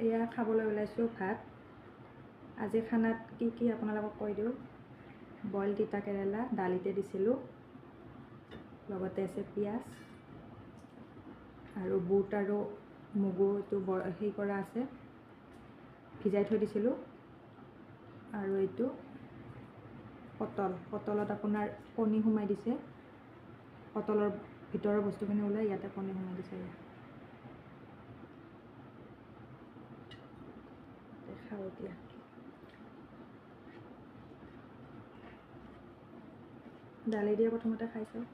এয়া খাবলৈ ওলাইছোঁ ভাত। আজি খানাত কি কি আপোনালোকক কৈ দিওঁ। বইল তিতা কেৰেলা দালিতে দিছিলোঁ, লগতে আছে পিঁয়াজ আৰু বুট আৰু মগু এইটো হেৰি কৰা আছে, ভিজাই থৈ দিছিলোঁ। আৰু এইটো পটলত আপোনাৰ কণী সোমাই দিছে, পটলৰ ভিতৰৰ বস্তুখিনি ওলাই ইয়াতে কণী সোমাই দিছে। খাওঁ এতিয়া। দালি দিয়ে প্ৰথমতে খাই চাওঁ।